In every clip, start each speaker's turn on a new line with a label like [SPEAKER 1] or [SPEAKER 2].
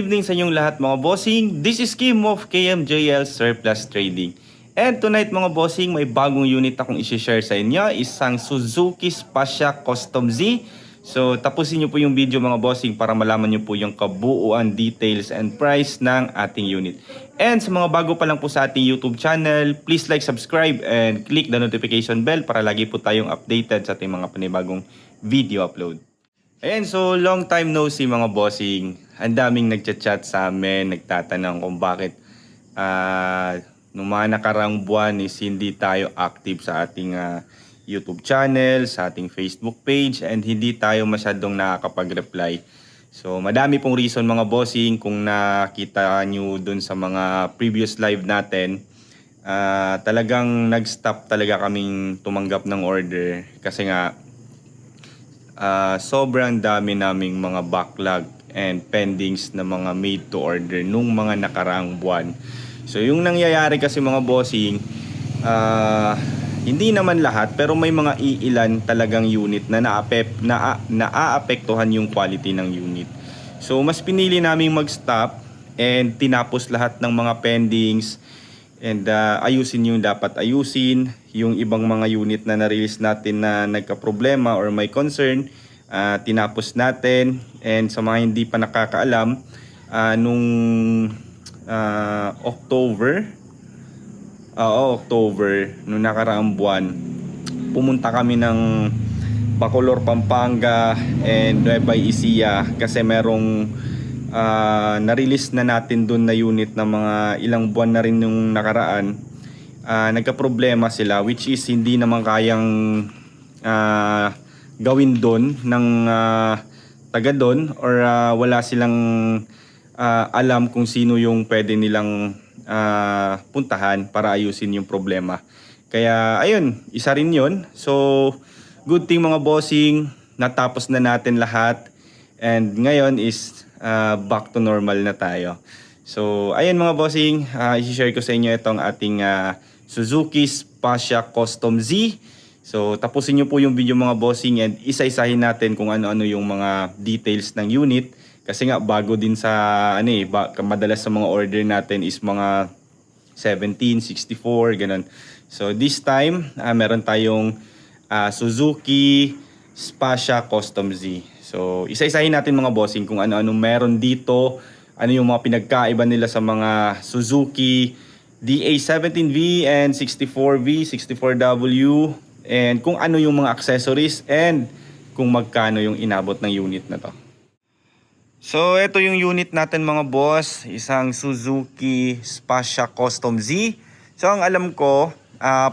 [SPEAKER 1] evening sa inyong lahat mga bossing. This is Kim of KMJL Surplus Trading. And tonight mga bossing, may bagong unit akong i-share sa inyo. Isang Suzuki Spasha Custom Z. So tapusin nyo po yung video mga bossing para malaman nyo po yung kabuuan, details and price ng ating unit. And sa mga bago pa lang po sa ating YouTube channel, please like, subscribe and click the notification bell para lagi po tayong updated sa ating mga panibagong video upload. Ayan, so long time no see mga bossing. Ang daming nagchat-chat sa amin, nagtatanong kung bakit nung mga nakarang buwan is hindi tayo active sa ating YouTube channel, sa ating Facebook page, and hindi tayo masyadong nakakapag-reply. So madami pong reason mga bossing. Kung nakita nyo dun sa mga previous live natin, talagang nag-stop talaga kaming tumanggap ng order kasi nga sobrang dami naming mga backlog and pendings na mga made to order nung mga nakaraang buwan. So yung nangyayari kasi mga bossing, hindi naman lahat pero may mga iilan talagang unit na naaapektuhan yung quality ng unit. So mas pinili naming mag-stop and tinapos lahat ng mga pendings and ayusin yung dapat ayusin. Yung ibang mga unit na na-release natin na nagka-problema or may concern, tinapos natin. And sa mga hindi pa nakakaalam, nung October, nung nakaraang buwan, pumunta kami ng Bacolor, Pampanga and Nueva Ecija kasi merong na-release na natin dun na unit na mga ilang buwan na rin nung nakaraan. Nagka-problema sila which is hindi naman kayang gawin doon ng taga doon or wala silang alam kung sino yung pwede nilang puntahan para ayusin yung problema. Kaya ayun, isa rin yun. So good thing mga bossing, natapos na natin lahat and ngayon is back to normal na tayo. So ayun mga bossing, i-share ko sa inyo itong ating Suzuki Spasha Custom Z. So tapusin nyo po yung video mga bossing and isa-isahin natin kung ano-ano yung mga details ng unit. Kasi nga bago din sa madalas sa mga order natin is mga 17, 64, ganun. So this time, meron tayong Suzuki Spasha Custom Z. So isa-isahin natin mga bossing kung ano-ano meron dito, ano yung mga pinagkaiba nila sa mga Suzuki DA17V and 64V, 64W, and kung ano yung mga accessories and kung magkano yung inabot ng unit na to. So ito yung unit natin mga boss, isang Suzuki Spasha Custom Z. So ang alam ko,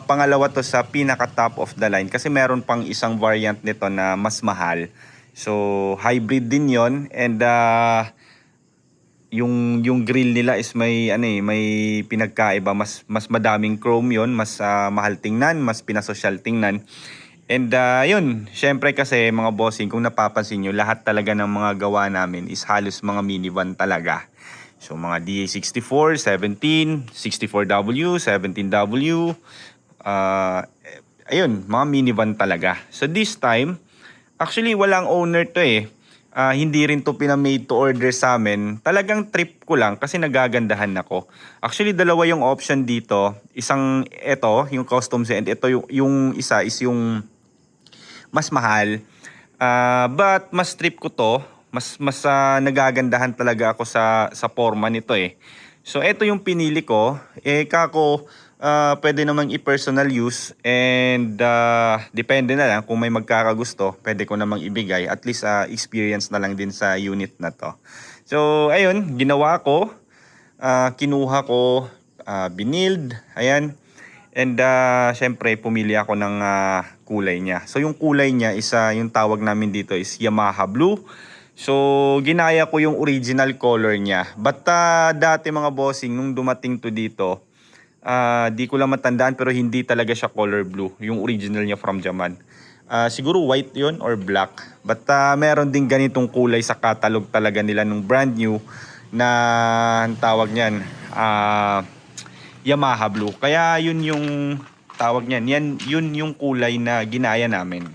[SPEAKER 1] pangalawa to sa pinaka top of the line kasi meron pang isang variant nito na mas mahal. So hybrid din yon and yung grill nila is may pinagkaiba, mas madaming chrome yon, mas mahal tingnan, mas pinasosyal tingnan. And yun, syempre kasi mga bossing, kung napapansin nyo, lahat talaga ng mga gawa namin is halos mga minivan talaga. So mga DA64, 17, 64W, 17W, ayun, mga minivan talaga. So this time, actually walang owner to hindi rin to pinamade to order sa amin. Talagang trip ko lang kasi nagagandahan ako. Actually dalawa yung option dito. Isang ito, yung custom Z, and ito yung isa is yung mas mahal. But mas trip ko to. Mas nagagandahan talaga ako sa forma nito So ito yung pinili ko. Kako pwede namang i-personal use and depende na lang kung may magkakagusto, pwede ko namang ibigay. At least experience na lang din sa unit na to. So ayun, ginawa ko, kinuha ko, binild, ayan. And syempre pumili ako ng kulay niya. So yung kulay niya is yung tawag namin dito is Yamaha Blue. So ginaya ko yung original color niya. But dati mga bossing, nung dumating to dito, di ko lang matandaan pero hindi talaga siya color blue, yung original niya from Japan. Siguro white yon or black. But meron din ganitong kulay sa catalog talaga nila nung brand new na ang tawag niyan Yamaha Blue. Kaya yun yung tawag niyan. Yun yung kulay na ginaya namin.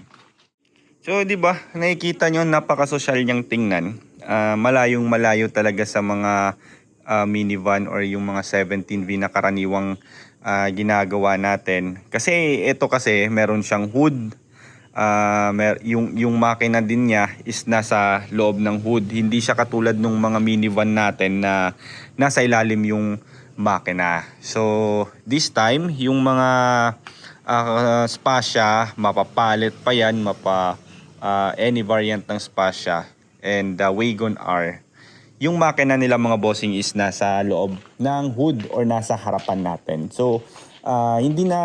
[SPEAKER 1] So, di ba, nakikita nyo, napaka-social niyang tingnan. malayong malayo talaga sa mga minivan or yung mga 17V na karaniwang ginagawa natin. Kasi ito kasi meron siyang hood. Yung makina din niya is nasa loob ng hood. Hindi siya katulad ng mga minivan natin na nasa ilalim yung makina. So this time yung mga Spasya, mapapalit pa yan, any variant ng Spasya and Wagon R. Yung makina nila mga bossing is nasa loob ng hood or nasa harapan natin. So hindi na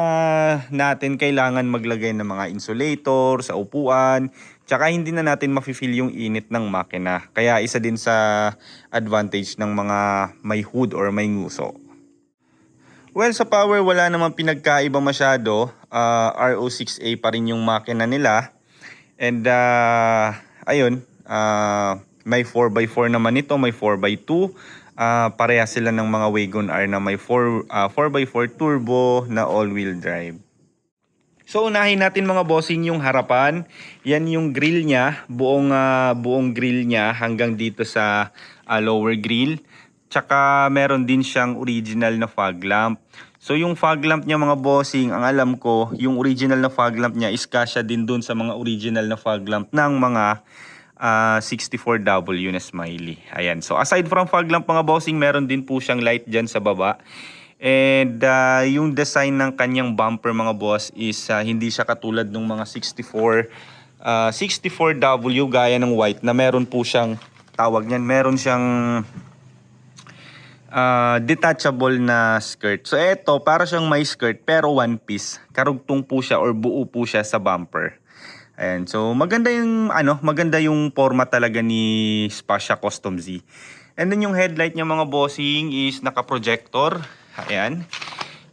[SPEAKER 1] natin kailangan maglagay ng mga insulator sa upuan, tsaka hindi na natin mafe-feel yung init ng makina. Kaya isa din sa advantage ng mga may hood or may nguso. Well, sa power wala namang pinagkaiba masyado. RO6A pa rin yung makina nila. And ayun, may 4x4 naman ito, may 4x2. Pareha sila ng mga Wagon R na may 4x4 turbo na all-wheel drive. So unahin natin mga bossing yung harapan. Yan yung grill niya, buong grill niya hanggang dito sa lower grill. Tsaka meron din siyang original na fog lamp. So yung fog lamp niya mga bossing, ang alam ko, yung original na fog lamp niya is kasya din dun sa mga original na fog lamp ng mga 64W na Smiley. Ayan. So aside from fog lamp mga bossing, meron din po siyang light dyan sa baba. And yung design ng kanyang bumper mga boss is hindi siya katulad ng mga 64W gaya ng white na meron po siyang tawag niyan, meron siyang detachable na skirt. So eto para siyang may skirt pero one piece. Karugtong po siya or buo po siya sa bumper. Ayan. So maganda yung forma talaga ni Spasya Custom Z. And then yung headlight niya mga bossing is naka-projector. Ayan.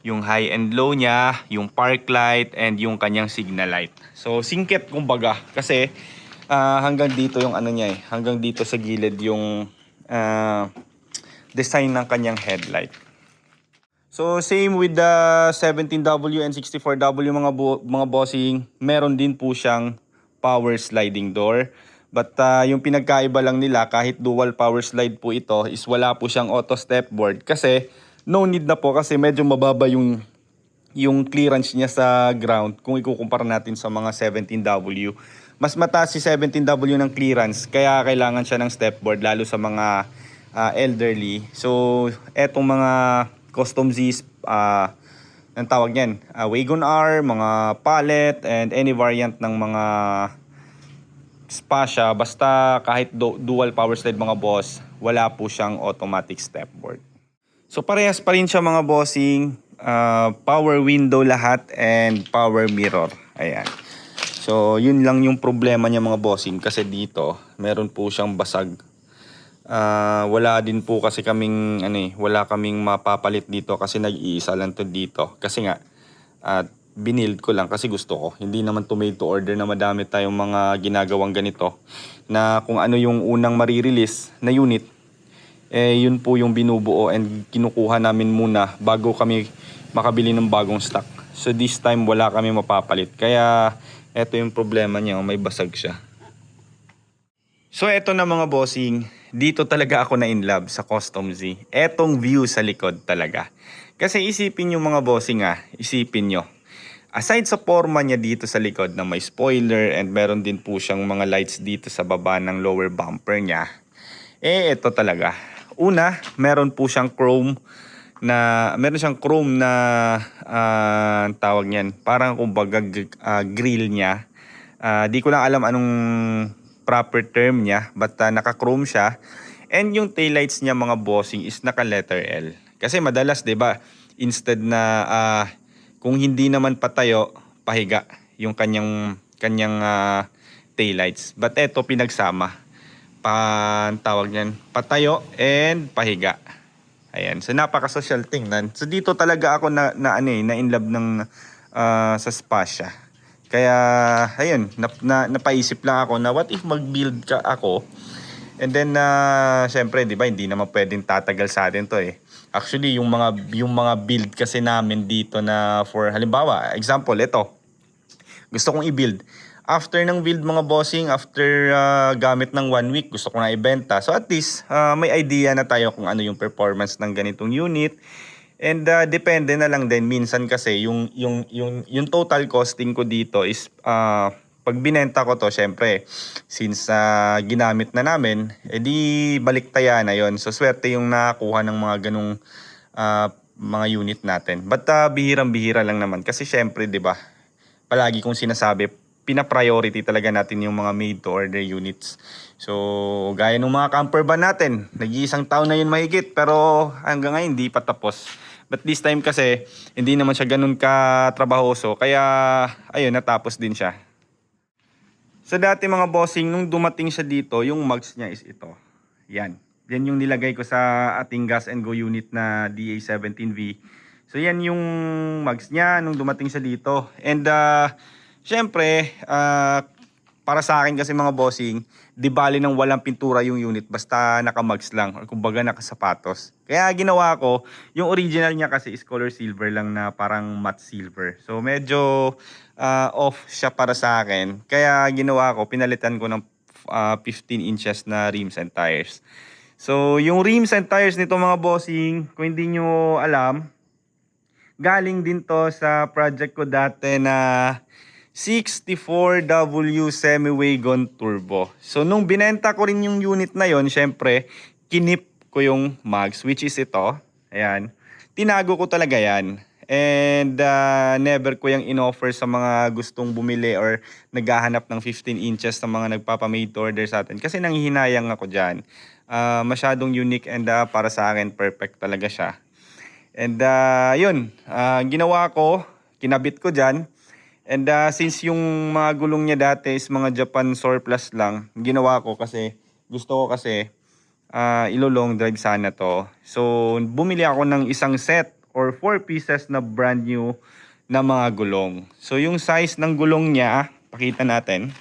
[SPEAKER 1] Yung high and low niya, yung park light and yung kanyang signal light. So singkit kumbaga kasi hanggang dito yung ano niya hanggang dito sa gilid yung design ng kanyang headlight. So same with the 17W and 64W mga bossing, meron din po siyang power sliding door. But yung pinagkaiba lang nila kahit dual power slide po ito is wala po siyang auto step board kasi no need na po kasi medyo mababa yung clearance niya sa ground kung ikukumpara natin sa mga 17W. Mas mataas si 17W ng clearance kaya kailangan siya ng step board lalo sa mga elderly. So etong mga custom Z's ang tawag niyan, Wagon R, mga pallet and any variant ng mga Spasya, basta kahit dual power slide mga boss, wala po siyang automatic step board. So parehas pa rin siya mga bossing, power window lahat and power mirror. Ayan. So yun lang yung problema niya mga bossing kasi dito meron po siyang basag. Wala din po kasi kaming wala kaming mapapalit dito kasi nag-iisa lang to dito. Kasi nga binild ko lang kasi gusto ko. Hindi naman to made to order na madami tayong mga ginagawang ganito na kung ano yung unang marirelease na unit yun po yung binubuo and kinukuha namin muna bago kami makabili ng bagong stock. So this time wala kami mapapalit. Kaya eto yung problema niya, may basag siya. So eto na mga bossing, dito talaga ako na in love sa Custom Z. Etong view sa likod talaga. Kasi isipin nyo mga bossing isipin nyo. Aside sa forma niya dito sa likod na may spoiler and meron din po siyang mga lights dito sa baba ng lower bumper niya. Eto talaga. Una, meron siyang chrome na tawag niyan. Parang kumbaga grill niya. Di ko lang alam anong proper term niya, but naka-chrome siya. And yung taillights niya mga bossing is naka-letter L. Kasi madalas 'di ba, instead na kung hindi naman patayo, pahiga yung kanyang taillights. But eto pinagsama. Tawag niyan, patayo and pahiga. Ayan, so napaka-social tingnan. So dito talaga ako na in love ng sa Spasya. Kaya ayun, napaisip lang ako na what if mag-build ako and then syempre 'di ba hindi naman pwedeng tatagal sa atin 'to Actually yung mga build kasi namin dito na for halimbawa, example ito. Gusto kong i-build. after ng build mga bossing, after gamit ng 1 week, gusto ko na ibenta. So at least may idea na tayo kung ano yung performance ng ganitong unit. And depende na lang din minsan kasi yung total costing ko dito is pag binenta ko to, syempre since ginamit na namin, edi baliktaya na yon. So swerte yung nakakuha ng mga ganung mga unit natin. But bihirang-bihira lang naman kasi syempre 'di ba? Palagi kong sinasabi, pina-priority talaga natin yung mga made to order units. So, gaya ng mga camper van natin, nag-iisang taon na yun mahigit pero hanggang ngayon hindi pa tapos. But this time kasi, hindi naman siya ganun ka-trabahoso kaya ayun, natapos din siya. So dati mga bossing, nung dumating siya dito, yung mugs niya is ito. Yan. Yan yung nilagay ko sa ating gas and go unit na DA17V. So yan yung mugs niya nung dumating siya dito. And syempre, para sa akin kasi mga bossing, di bali nang walang pintura yung unit basta naka-mugs lang or kumbaga nakasapatos. Kaya ginawa ko, yung original niya kasi is color silver lang na parang matte silver. So medyo off siya para sa akin. Kaya ginawa ko, pinalitan ko ng 15 inches na rims and tires. So yung rims and tires nito mga bossing, kung hindi nyo alam, galing din to sa project ko dati na 64W Semi-Wagon Turbo. So nung binenta ko rin yung unit na yon, syempre kinip ko yung mugs, which is ito. Ayan. Tinago ko talaga yan. And never ko yung in-offer sa mga gustong bumili or naghahanap ng 15 inches sa mga nagpapa-made to order sa atin. Kasi nanghihinayang ako dyan. Masyadong unique and para sa akin perfect talaga siya. And yun, ginawa ko, kinabit ko dyan. And since yung mga gulong niya dati is mga Japan surplus lang, ginawa ko kasi, gusto ko kasi ilo-long drive sana to. So bumili ako ng isang set or 4 pieces na brand new na mga gulong. So yung size ng gulong niya, pakita natin.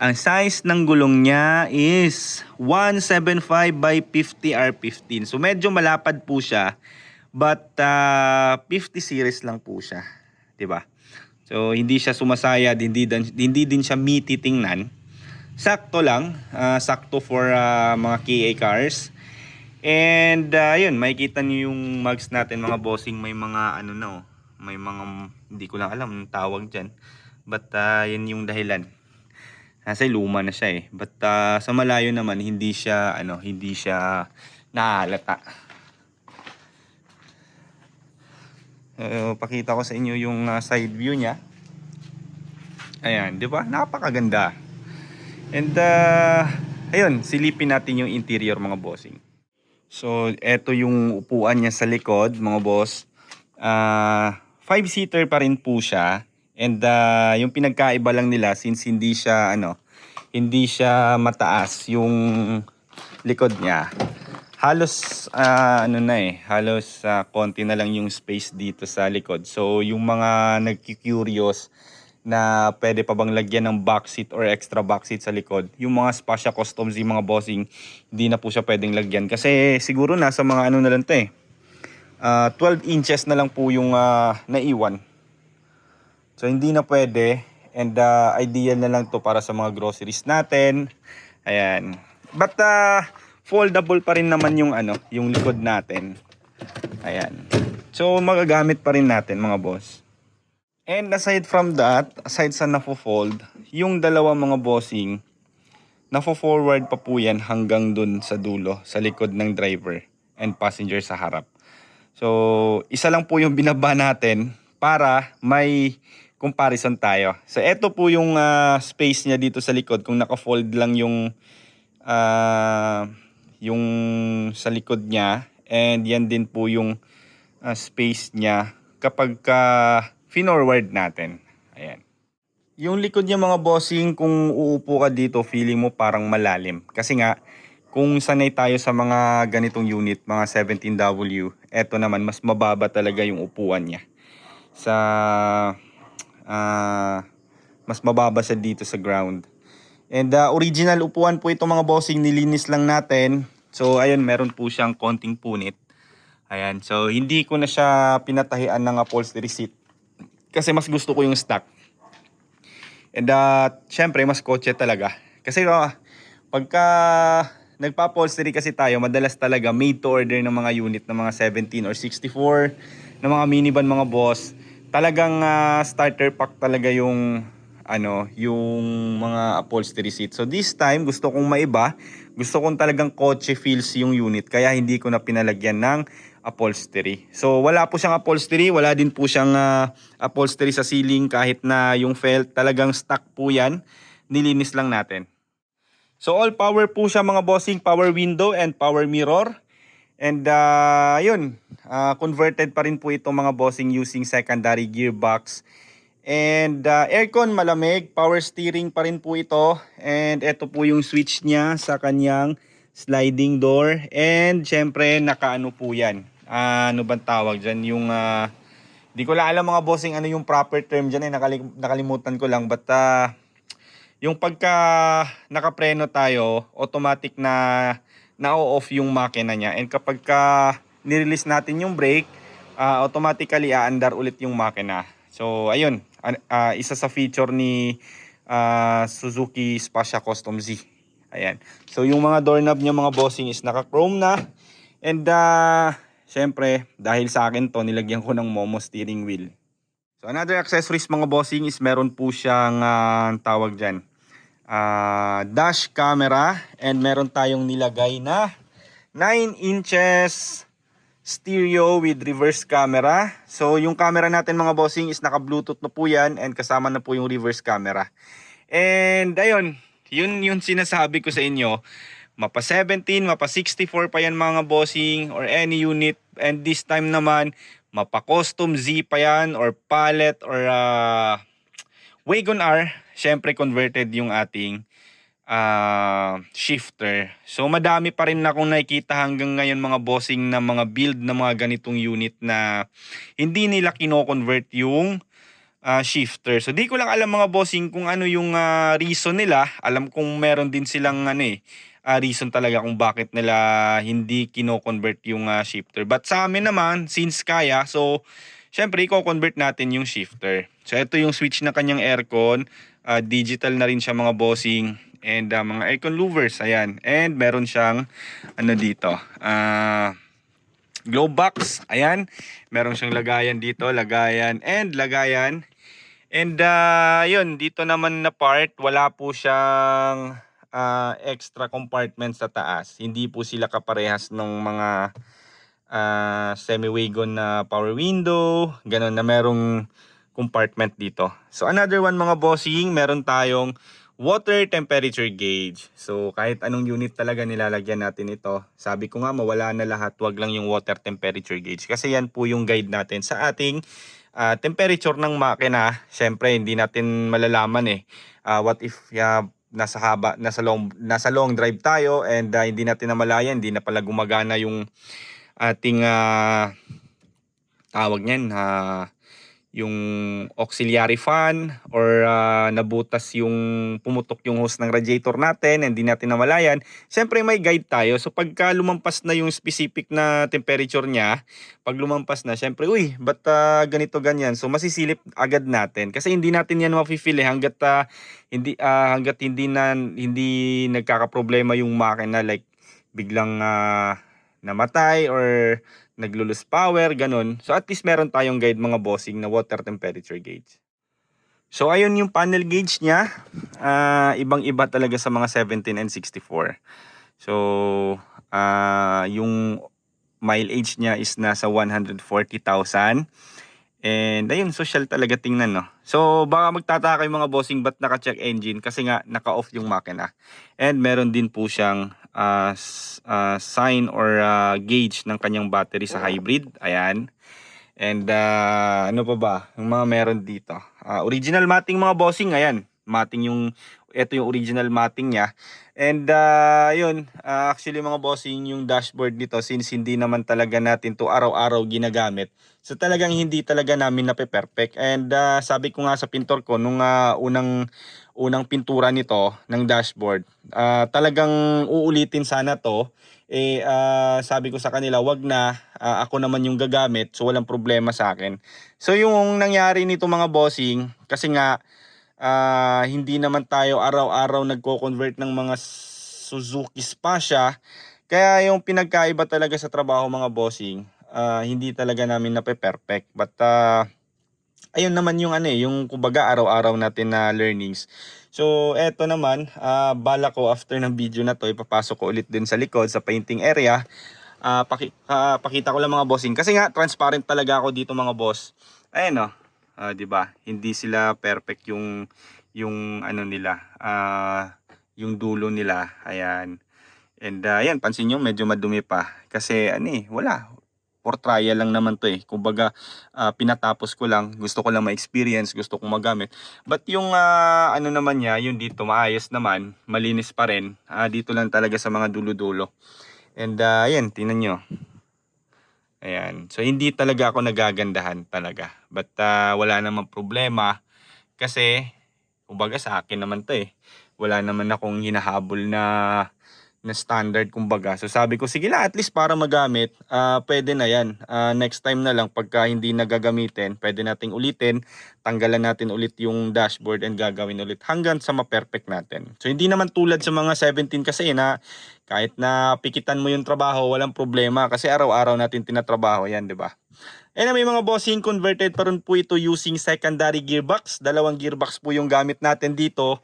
[SPEAKER 1] Ang size ng gulong niya is 175 by 50 R15. So medyo malapad po siya. But 50 series lang po siya. 'Di ba? So hindi siya sumasayad, hindi din siya meaty tingnan. Sakto lang, sakto for mga KA cars. And yun, makikita niyo yung mugs natin mga bossing, may mga ano na oh. May mga hindi ko lang alam ang tawag diyan. But yan yung dahilan. Kasi luma na siya eh. But sa malayo naman hindi siya nahalata. Pakita ko sa inyo yung side view niya. Ayan, 'di ba? Napakaganda. And ayun, silipin natin yung interior mga bossing. So, eto yung upuan niya sa likod, mga boss. 5-seater pa rin po siya. And yung pinagkaiba lang nila since hindi siya mataas yung likod niya. Halos halos konti na lang yung space dito sa likod. So yung mga nagki-curious na pwede pa bang lagyan ng box seat or extra box seat sa likod, yung mga Spascia Customs, yung mga bossing, hindi na po siya pwedeng lagyan kasi siguro nasa mga ano na lang to eh. 12 inches na lang po yung naiwan. So hindi na pwede, and ideal na lang to para sa mga groceries natin. Ayan. But foldable pa rin naman yung yung likod natin. Ayan. So magagamit pa rin natin mga boss. And aside from that, aside sa nafo-fold, yung dalawa mga bossing, nafo-forward pa po yan hanggang dun sa dulo, sa likod ng driver and passenger sa harap. So isa lang po yung binaba natin para may comparison tayo. So eto po yung space niya dito sa likod kung naka-fold lang yung sa likod niya, and yan din po yung space niya kapag finorward natin. Ayan. Yung likod niya mga bossing, kung uupo ka dito, feeling mo parang malalim. Kasi nga, kung sanay tayo sa mga ganitong unit, mga 17W, eto naman, mas mababa talaga yung upuan niya. Mas mababa siya dito sa ground. And original upuan po ito mga bossing, nilinis lang natin. So ayun, meron po siyang konting punit. Ayan, so hindi ko na siya pinatahian ng upholstery seat kasi mas gusto ko yung stock. And syempre mas kotse talaga. Kasi pagka nagpa-upholstery kasi tayo, madalas talaga made to order ng mga unit ng mga 17 or 64 ng mga minivan mga boss. Talagang starter pack talaga yung yung mga upholstery seat. So this time gusto kong maiba. Gusto kong talagang kotse feels yung unit, kaya hindi ko na pinalagyan ng upholstery. So wala po siyang upholstery, wala din po siyang upholstery sa ceiling, kahit na yung felt talagang stock po yan. Nilinis lang natin. So all power po siya mga bossing, power window and power mirror. And yun, converted pa rin po ito mga bossing using secondary gearbox. And aircon malamig, power steering pa rin po ito. And ito po yung switch niya sa kanyang sliding door. And syempre nakaano po yan. Ano bang tawag dyan? Yung di ko lang alam mga bossing ano yung proper term dyan, nakalimutan ko lang. But yung pagka nakapreno tayo, automatic na na-off yung makina niya. And kapag nirelease natin yung brake, automatically aandar ulit yung makina. So ayun, isa sa feature ni Suzuki Spazia Custom Z. Ayan. So yung mga doorknob niya mga bossing is naka-chrome na. And syempre, dahil sa akin to, nilagyan ko ng Momo steering wheel. So another accessories mga bossing is meron po siyang tawag dyan, dash camera, and meron tayong nilagay na 9 inches stereo with reverse camera. So yung camera natin mga bossing is naka Bluetooth na po yan, and kasama na po yung reverse camera. And ayun, yun sinasabi ko sa inyo, mapa 17, mapa 64 pa yan mga bossing, or any unit. And this time naman mapa custom Z pa yan, or pallet, or Wagon R. Syempre converted yung ating shifter. So madami pa rin akong nakikita hanggang ngayon mga bossing na mga build na mga ganitong unit na hindi nila kino-convert yung shifter. So di ko lang alam mga bossing kung ano yung reason nila. Alam kong meron din silang reason talaga kung bakit nila hindi kino-convert yung shifter. But sa amin naman, since kaya, so syempre i-convert natin yung shifter. So ito yung switch na kanyang aircon. Digital na rin siya mga bossing. And mga aircon louvers, ayan. And meron siyang dito, globe box, ayan. Meron siyang lagayan dito, lagayan and lagayan. And yun, dito naman na part, wala po siyang extra compartment sa taas. Hindi po sila kaparehas ng mga semi-wagon na power window, ganun na merong compartment dito. So another one mga bossing, meron tayong water temperature gauge. So kahit anong unit talaga nilalagyan natin ito. Sabi ko nga mawala na lahat, wag lang yung water temperature gauge. Kasi yan po yung guide natin sa ating temperature ng makina. Siyempre hindi natin malalaman what if nasa long drive tayo and hindi natin namalayan, hindi na pala gumagana yung ating tawag niyan, yung auxiliary fan, or nabutas yung pumutok yung hose ng radiator natin, hindi natin namalayan. Siyempre may guide tayo. So pagka lumampas na yung specific na temperature niya, pag lumampas na, siyempre, uy, ba't ganito ganyan? So masisilip agad natin. Kasi hindi natin yan mafe-feel hanggat hindi nagkakaproblema yung makina, like biglang namatay or naglulus power, ganun. So at least meron tayong guide mga bossing na water temperature gauge. So ayun yung panel gauge niya. Ibang-iba talaga sa mga 17 and 64. So yung mileage niya is nasa 140,000. And ayun, social talaga tingnan, no. So baka magtataka yung mga bossing ba't naka-check engine, kasi nga naka-off yung makina. And meron din po siyang sign or gauge ng kanyang battery sa hybrid. Ayan. And ano pa ba? Yung mga meron dito. Original matting mga bossing. Ayan. Matting ito yung original matting niya. And yun, actually mga bossing, yung dashboard nito, since hindi naman talaga natin to araw-araw ginagamit, so talagang hindi talaga namin nape-perfect. And sabi ko nga sa pintor ko, nung unang pintura nito ng dashboard, talagang uulitin sana to. Sabi ko sa kanila, wag na, ako naman yung gagamit, so walang problema sa akin. So yung nangyari nito mga bossing, kasi nga Hindi naman tayo araw-araw nagko-convert ng mga Suzuki Spacia. Kaya yung pinagkaiba talaga sa trabaho mga bossing, hindi talaga namin nape-perfect. But ayun naman yung yung kumbaga araw-araw natin na learnings. So eto naman, bala ko after ng video na to, ipapasok ko ulit din sa likod sa painting area. Pakita ko lang mga bossing kasi nga transparent talaga ako dito mga boss. Ayan, 'di ba? Hindi sila perfect yung ano nila, yung dulo nila. Ayan. And yan, pansin nyo medyo madumi pa kasi wala, for trial lang naman to eh. Kumbaga pinatapos ko lang, gusto ko lang ma-experience, gusto kong magamit. But yung ano naman niya, yung dito maayos naman, malinis pa rin. Dito lang talaga sa mga dulo-dulo. And yan, tingnan nyo. Ayan. So hindi talaga ako nagagandahan talaga. But wala namang problema kasi kumbaga sa akin naman to eh. Wala naman akong hinahabol na standard kumbaga. So sabi ko sige lang, at least para magamit, pwede na yan. Next time na lang pagka hindi nagagamitin, pwede nating ulitin, tanggalan natin ulit yung dashboard and gagawin ulit hanggang sa ma-perfect natin. So hindi naman tulad sa mga 17 kasi na kahit na pikitan mo yung trabaho, walang problema kasi araw-araw natin tinatrabaho yan, di ba? And may mga bossing, converted pa rin po ito using secondary gearbox. Dalawang gearbox po yung gamit natin dito.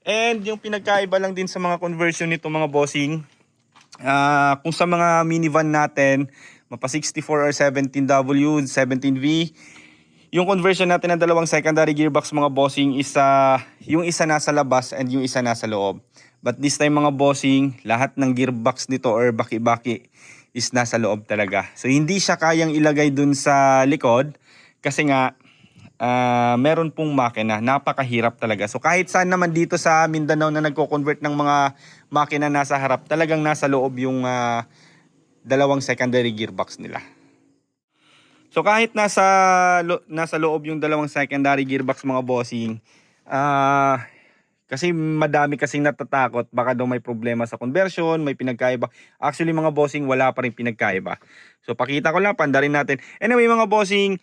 [SPEAKER 1] And yung pinagkaiba lang din sa mga conversion nito mga bossing, kung sa mga minivan natin, mapa 64 or 17W, 17V, yung conversion natin ng dalawang secondary gearbox mga bossing is yung isa nasa labas and yung isa nasa loob. But this time mga bossing, lahat ng gearbox nito or baki-baki is nasa loob talaga. So hindi siya kayang ilagay dun sa likod kasi nga meron pong makina, napakahirap talaga. So kahit saan naman dito sa Mindanao na nagko-convert ng mga makina nasa harap, talagang nasa loob yung dalawang secondary gearbox nila. So kahit nasa loob yung dalawang secondary gearbox mga bossing, kasi madami kasing natatakot baka daw may problema sa conversion, may pinagkaiba. Actually mga bossing, wala pa rin pinagkaiba. So pakita ko lang, pandarin natin. Anyway mga bossing,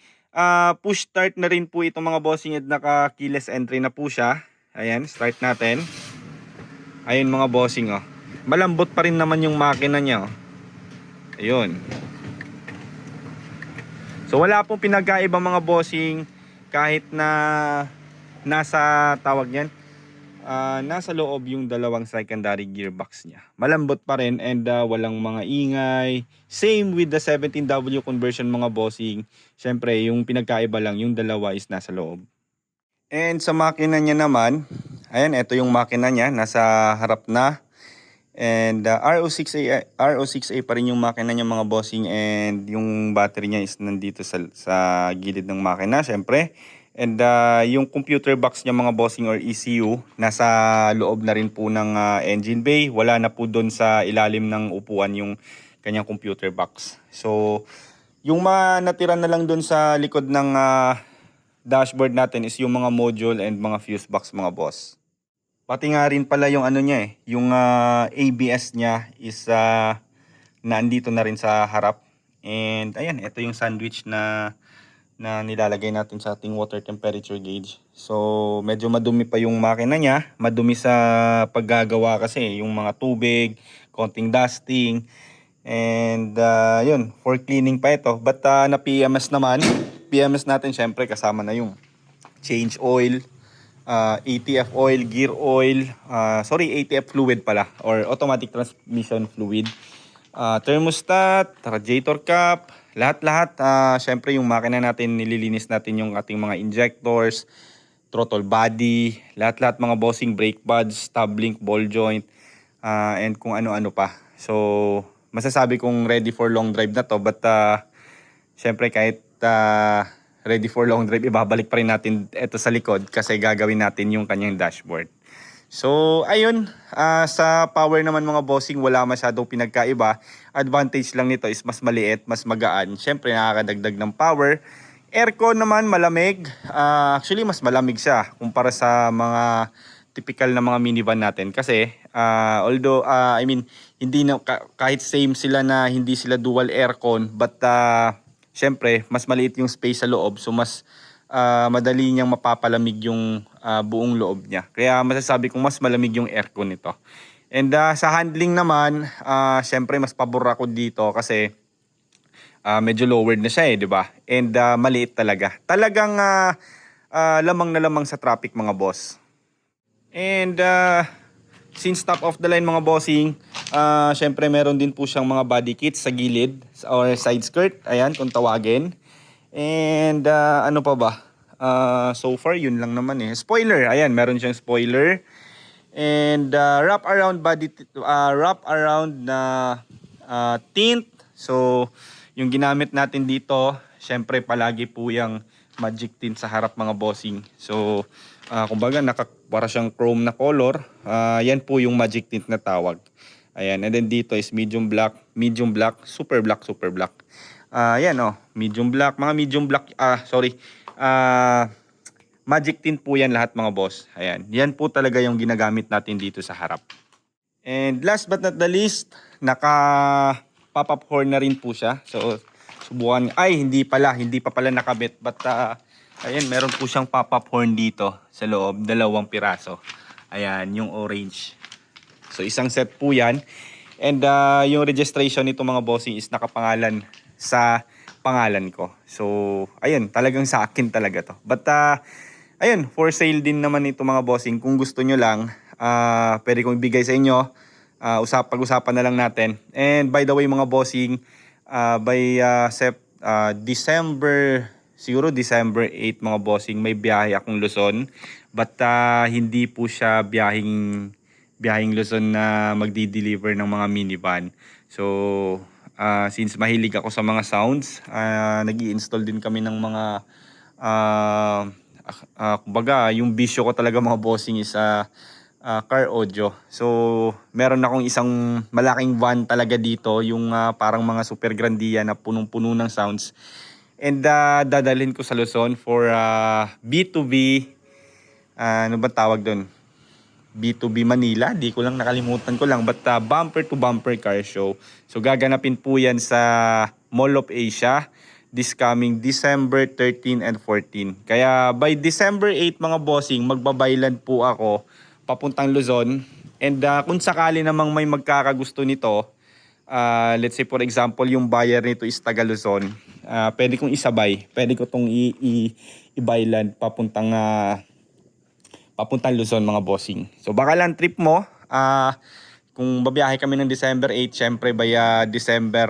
[SPEAKER 1] push start na rin po itong mga bossing at naka keyless entry na po siya. Ayan, start natin. Ayun mga bossing malambot pa rin naman yung makina niya Ayun. So wala pong pinagkaiba mga bossing kahit na nasa tawag niyan. Nasa loob yung dalawang secondary gearbox niya. Malambot pa rin and walang mga ingay. Same with the 17W conversion mga bossing. Siyempre yung pinagkaiba lang yung dalawa is nasa loob. And sa makina niya naman, ayan, ito yung makina niya, nasa harap na. And RO6A pa rin yung makina niya mga bossing, and yung battery niya is nandito sa gilid ng makina syempre. And yung computer box niya mga bossing or ECU, nasa loob na rin po ng engine bay. Wala na po doon sa ilalim ng upuan yung kanyang computer box. So yung natira na lang doon sa likod ng dashboard natin is yung mga module and mga fuse box mga boss. Pati nga rin pala yung niya yung ABS niya is naandito na rin sa harap. And ayan, ito yung sandwich na nilalagay natin sa ating water temperature gauge. So medyo madumi pa yung makina niya, madumi sa paggagawa kasi yung mga tubig, konting dusting. And yun, for cleaning pa ito. But na PMS naman, PMS natin syempre kasama na yung change oil, ATF oil, gear oil, ATF fluid pala, or automatic transmission fluid, thermostat, radiator cap, lahat-lahat. Syempre yung makina natin, nililinis natin yung ating mga injectors, throttle body, lahat-lahat mga bossing, brake pads, tab link, ball joint, and kung ano-ano pa. So masasabi kong ready for long drive na to, but syempre kahit ready for long drive, ibabalik pa rin natin ito sa likod kasi gagawin natin yung kanyang dashboard. So ayun, sa power naman mga bossing, wala masyadong pinagkaiba. Advantage lang nito is mas maliit, mas magaan. Syempre nakakadagdag ng power. Aircon naman malamig. Actually mas malamig siya kumpara sa mga typical na mga minivan natin kasi although hindi na kahit same sila na hindi sila dual aircon, but syempre mas maliit yung space sa loob, so mas madali niyang mapapalamig yung buong loob niya. Kaya masasabi kong mas malamig yung aircon nito. And sa handling naman, syempre mas pabor ako dito kasi medyo lowered na siya, di ba? And maliit talaga. Talagang lamang na lamang sa traffic, mga boss. And since top of the line, mga bossing, syempre meron din po siyang mga body kits sa gilid or side skirt. Ayan, kung tawagin. And ano pa ba? So far, yun lang naman eh. Spoiler, ayan, meron siyang spoiler. And wrap around na tint. So, yung ginamit natin dito, syempre palagi po yung magic tint sa harap, mga bossing. So, kumbaga para siyang chrome na color. Yan po yung magic tint na tawag. Ayan, and then dito is medium black, super black. Yan medium black, mga medium black, magic tint po yan lahat, mga boss. Ayan, yan po talaga yung ginagamit natin dito sa harap. And last but not the least, naka-pop-up horn na rin po siya. So, subukan, hindi pa pala nakabit, but ayan, meron po siyang pop-up horn dito sa loob, 2 piraso. Ayan, yung orange. So, isang set po yan. And yung registration nito, mga bossing, is nakapangalan sa pangalan ko. So, ayun, talagang sa akin talaga to. But, ayun, for sale din naman ito, mga bossing. Kung gusto nyo lang, pwede kong ibigay sa inyo. Pag-usapan na lang natin. And by the way, mga bossing, by December 8, mga bossing, may biyahe akong Luzon. But hindi po siya biyaheng Luzon na magdi-deliver ng mga minivan. So, since mahilig ako sa mga sounds, nag-i-install din kami ng mga kumbaga, yung bisyo ko talaga, mga bossing, is car audio. So, meron akong isang malaking van talaga dito, yung parang mga super grandia na punong-puno ng sounds. And dadalhin ko sa Luzon for B2B, ano ba tawag doon? B2B Manila, di ko lang, nakalimutan ko lang, but bumper to bumper car show. So gaganapin po yan sa Mall of Asia this coming December 13 and 14. Kaya by December 8, mga bossing, magbabaylan po ako papuntang Luzon. And kung sakali namang may magkakagusto nito, let's say for example yung buyer nito is taga Luzon, pwede kong isabay, pwede ko itong i-baylan papuntang Luzon, mga bossing. So baka lang trip mo, kung babiyahe kami ng December 8, syempre by December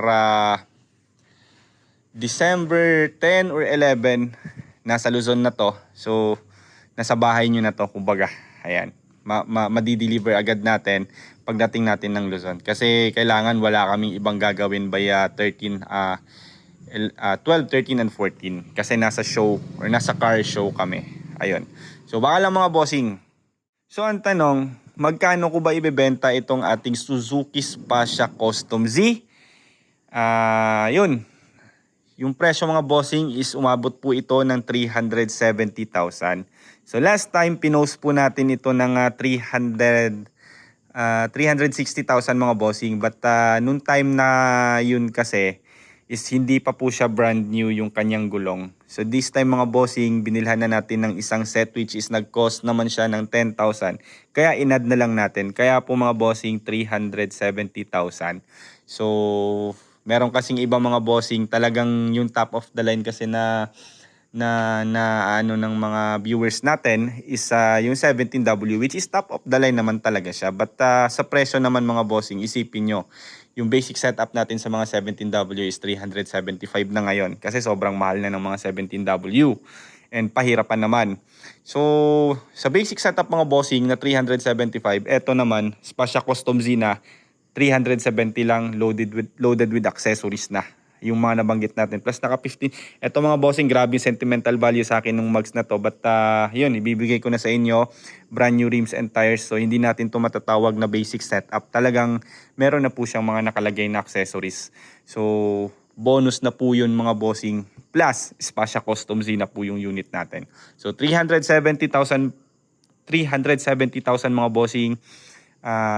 [SPEAKER 1] 10 or 11, nasa Luzon na to. So nasa bahay nyo na to, kumbaga. Ayan, madi-deliver agad natin pagdating natin ng Luzon. Kasi kailangan wala kaming ibang gagawin by 12, 13 and 14. Kasi nasa show or nasa car show kami. Ayun. So baka lang, mga bossing. So ang tanong, magkano ko ba ibebenta itong ating Suzuki Spasha Custom Z? Yun. Yung presyo, mga bossing, is umabot po ito ng 370,000. So last time pinost po natin ito ng 360,000, mga bossing. But nung time na yun kasi is hindi pa po siya brand new yung kanyang gulong. So this time, mga bossing, binilhan na natin ng isang set, which is nag-cost naman siya ng 10,000. Kaya inad na lang natin. Kaya po, mga bossing, 370,000. So meron kasing iba, mga bossing, talagang yung top of the line kasi na ano ng mga viewers natin is yung 17W, which is top of the line naman talaga siya. But sa presyo naman, mga bossing, isipin nyo, yung basic setup natin sa mga 17W is 375 na ngayon. Kasi sobrang mahal na ng mga 17W. And pahirapan naman. So, sa basic setup, mga bossing, na 375, eto naman, Spasha Custom Z na 370 lang, loaded with accessories na. Yung mga nabanggit natin. Plus naka 15. Eto, mga bossing, grabe yung sentimental value sa akin ng mugs na to. But yun, ibibigay ko na sa inyo. Brand new rims and tires. So hindi natin to matatawag na basic setup. Talagang meron na po siyang mga nakalagay na accessories. So bonus na po yun, mga bossing. Plus, Spasha Custom Z na po yung unit natin. So 370,000 mga bossing.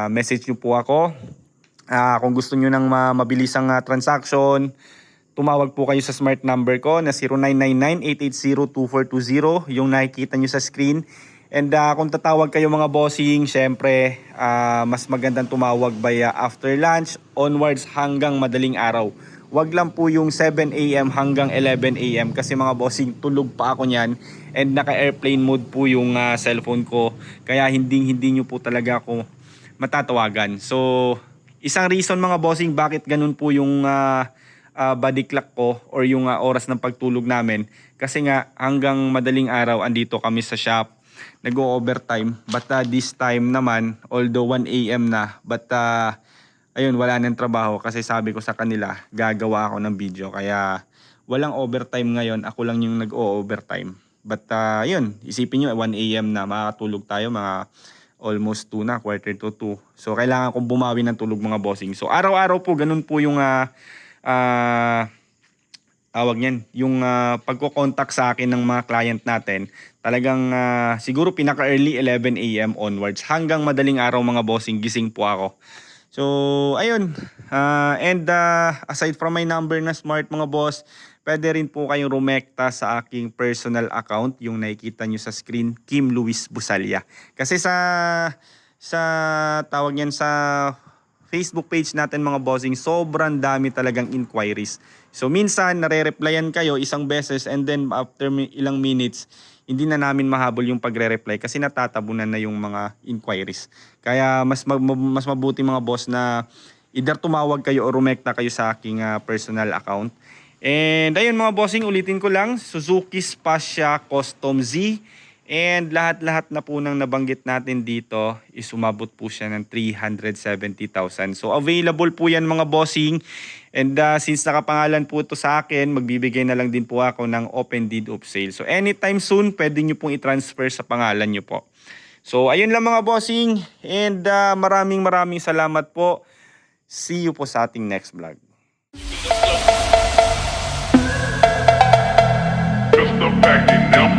[SPEAKER 1] Message nyo po ako. Kung gusto nyo ng mabilisang transaction, tumawag po kayo sa smart number ko na 0999-880-2420, yung nakikita nyo sa screen. And kung tatawag kayo mga bossing, syempre mas magandang tumawag by after lunch onwards hanggang madaling araw. Wag lang po yung 7 AM hanggang 11 AM kasi mga bossing, tulog pa ako niyan and naka-airplane mode po yung cellphone ko. Kaya hindi nyo po talaga ako matatawagan. So, isang reason mga bossing bakit ganun po yung body clock ko or yung oras ng pagtulog namin. Kasi nga hanggang madaling araw andito kami sa shop. Nag-o-overtime. But this time naman, although 1 AM na, but ayun, wala nang trabaho kasi sabi ko sa kanila, gagawa ako ng video. Kaya walang overtime ngayon, ako lang yung nag-o-overtime. But yun, isipin nyo, 1 AM na, makatulog tayo mga almost 2 na, quarter to 2. So kailangan kong bumawi ng tulog mga bossing. So araw-araw po, ganun po yung tawag niyan, yung pagko-contact sa akin ng mga client natin. Talagang siguro pinaka-early 11 AM onwards hanggang madaling araw mga bossing, gising po ako. So, ayun. Aside from my number na smart mga boss, pwede rin po kayong rumekta sa aking personal account, yung nakikita nyo sa screen, Kim Luis Busalya. Kasi sa tawag yan sa Facebook page natin mga bossing, sobrang dami talagang inquiries. So, minsan nare-replyan kayo isang beses and then after ilang minutes, hindi na namin mahabol yung pagre-reply kasi natatabunan na yung mga inquiries. Kaya mas mabuti mga boss na either tumawag kayo o rumekta kayo sa aking personal account. And ayun mga bossing, ulitin ko lang, Suzuki Spasya Custom Z. And lahat-lahat na po nang nabanggit natin dito is umabot po siya ng 370,000. So available po yan mga bossing. And since nakapangalan po ito sa akin, magbibigay na lang din po ako ng open deed of sale. So anytime soon, pwede nyo pong i-transfer sa pangalan nyo po. So ayun lang mga bossing. And maraming salamat po. See you po sa ating next vlog.
[SPEAKER 2] Just the fact it never